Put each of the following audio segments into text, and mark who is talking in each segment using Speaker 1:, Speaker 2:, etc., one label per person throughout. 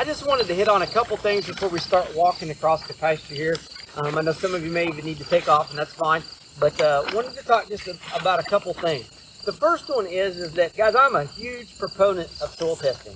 Speaker 1: I just wanted to hit on a couple things before we start walking across the pasture here. I know some of you may even need to take off, and that's fine. But wanted to talk just about a couple things. The first one is that, guys, I'm a huge proponent of soil testing.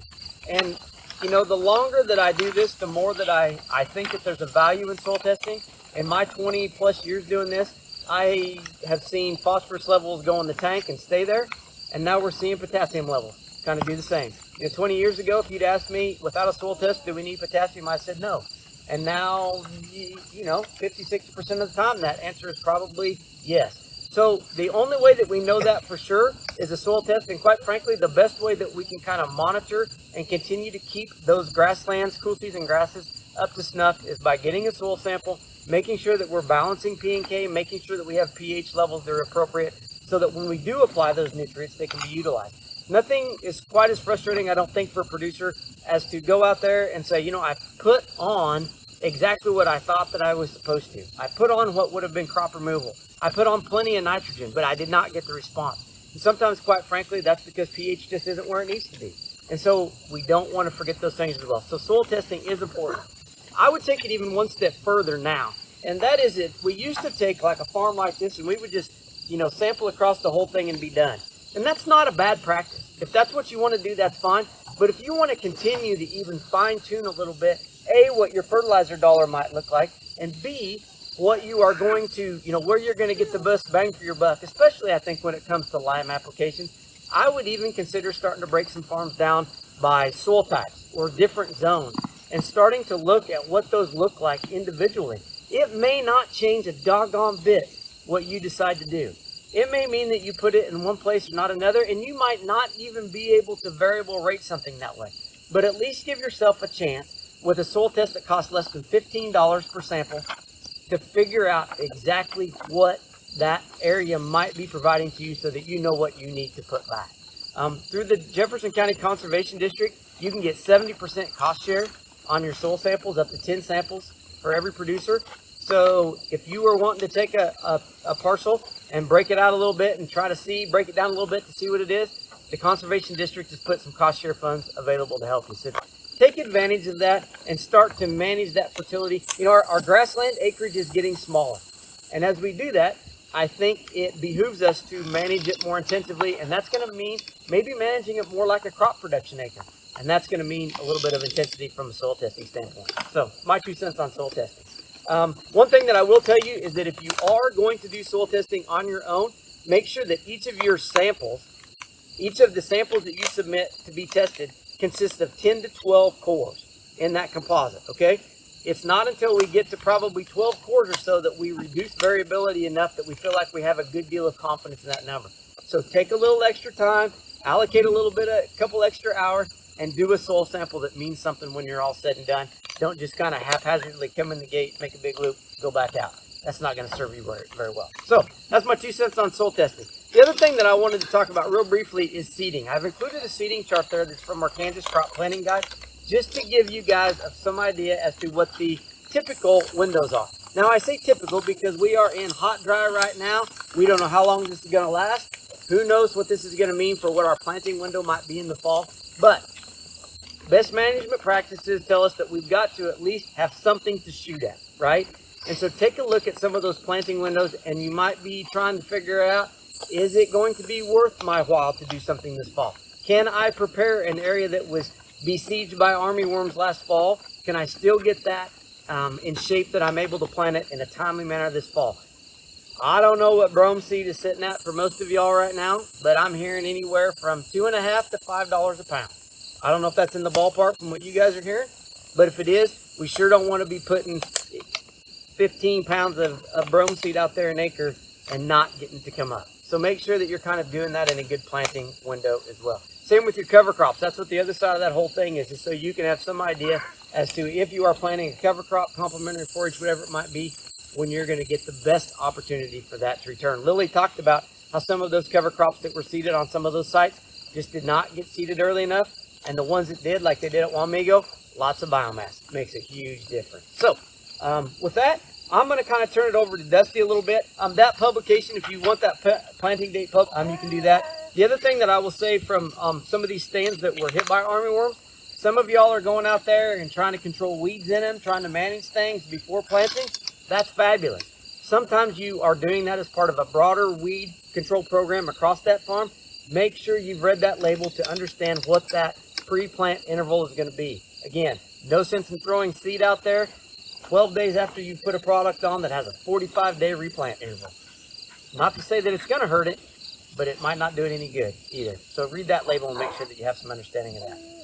Speaker 1: And, you know, the longer that I do this, the more that I think that there's a value in soil testing. In my 20 plus years doing this, I have seen phosphorus levels go in the tank and stay there. And now we're seeing potassium levels kind of do the same. You know, 20 years ago, if you'd asked me, without a soil test, do we need potassium? I said no. And now, you know, 50, 60% of the time, that answer is probably yes. So the only way that we know that for sure is a soil test. And quite frankly, the best way that we can kind of monitor and continue to keep those grasslands, cool season grasses, up to snuff is by getting a soil sample, making sure that we're balancing P and K, making sure that we have pH levels that are appropriate so that when we do apply those nutrients, they can be utilized. Nothing is quite as frustrating, I don't think, for a producer as to go out there and say, you know, I put on exactly what I thought that I was supposed to. I put on what would have been crop removal. I put on plenty of nitrogen, but I did not get the response. And sometimes, quite frankly, that's because pH just isn't where it needs to be. And so we don't want to forget those things as well. So soil testing is important. I would take it even one step further now. And that is it. We used to take like a farm like this and we would just, you know, sample across the whole thing and be done. And that's not a bad practice. If that's what you want to do, that's fine. But if you want to continue to even fine tune a little bit, A, what your fertilizer dollar might look like, and B, what you are going to, you know, where you're going to get the best bang for your buck, especially I think when it comes to lime applications, I would even consider starting to break some farms down by soil types or different zones and starting to look at what those look like individually. It may not change a doggone bit what you decide to do. It may mean that you put it in one place or not another, and you might not even be able to variable rate something that way. But at least give yourself a chance with a soil test that costs less than $15 per sample to figure out exactly what that area might be providing to you so that you know what you need to put back. Through the Jefferson County Conservation District, you can get 70% cost share on your soil samples, up to 10 samples for every producer. So if you were wanting to take a parcel and break it out a little bit and try to break it down a little bit to see what it is, the Conservation District has put some cost share funds available to help you. So take advantage of that and start to manage that fertility. You know, our grassland acreage is getting smaller. And as we do that, I think it behooves us to manage it more intensively. And that's going to mean maybe managing it more like a crop production acre. And that's going to mean a little bit of intensity from a soil testing standpoint. So my 2 cents on soil testing. One thing that I will tell you is that if you are going to do soil testing on your own, make sure that each of the samples that you submit to be tested consists of 10 to 12 cores in that composite, okay? It's not until we get to probably 12 cores or so that we reduce variability enough that we feel like we have a good deal of confidence in that number. So take a little extra time, allocate a couple extra hours, and do a soil sample that means something when you're all said and done. Don't just kind of haphazardly come in the gate, make a big loop, go back out. That's not going to serve you very well. So that's my 2 cents on soil testing. The other thing that I wanted to talk about real briefly is seeding. I've included a seeding chart there that's from our Kansas Crop Planting Guide, just to give you guys some idea as to what the typical windows are. Now I say typical because we are in hot, dry right now. We don't know how long this is going to last. Who knows what this is going to mean for what our planting window might be in the fall. But best management practices tell us that we've got to at least have something to shoot at, right? And so take a look at some of those planting windows and you might be trying to figure out, is it going to be worth my while to do something this fall? Can I prepare an area that was besieged by armyworms last fall? Can I still get that in shape that I'm able to plant it in a timely manner this fall? I don't know what brome seed is sitting at for most of y'all right now, but I'm hearing anywhere from $2.50 to $5 a pound. I don't know if that's in the ballpark from what you guys are hearing, but if it is, we sure don't want to be putting 15 pounds of brome seed out there an acre and not getting to come up. So make sure that you're kind of doing that in a good planting window as well. Same with your cover crops. That's what the other side of that whole thing is so you can have some idea as to if you are planting a cover crop, complementary forage, whatever it might be, when you're going to get the best opportunity for that to return. Lily talked about how some of those cover crops that were seeded on some of those sites just did not get seeded early enough. And the ones that did, like they did at Wamego, lots of biomass. Makes a huge difference. So with that, I'm going to kind of turn it over to Dusty a little bit. That publication, if you want that planting date, you can do that. The other thing that I will say from some of these stands that were hit by armyworms, some of y'all are going out there and trying to control weeds in them, trying to manage things before planting. That's fabulous. Sometimes you are doing that as part of a broader weed control program across that farm. Make sure you've read that label to understand what that pre-plant interval is going to be. Again, no sense in throwing seed out there 12 days after you put a product on that has a 45-day replant interval. Not to say that it's going to hurt it, but it might not do it any good either. So read that label and make sure that you have some understanding of that.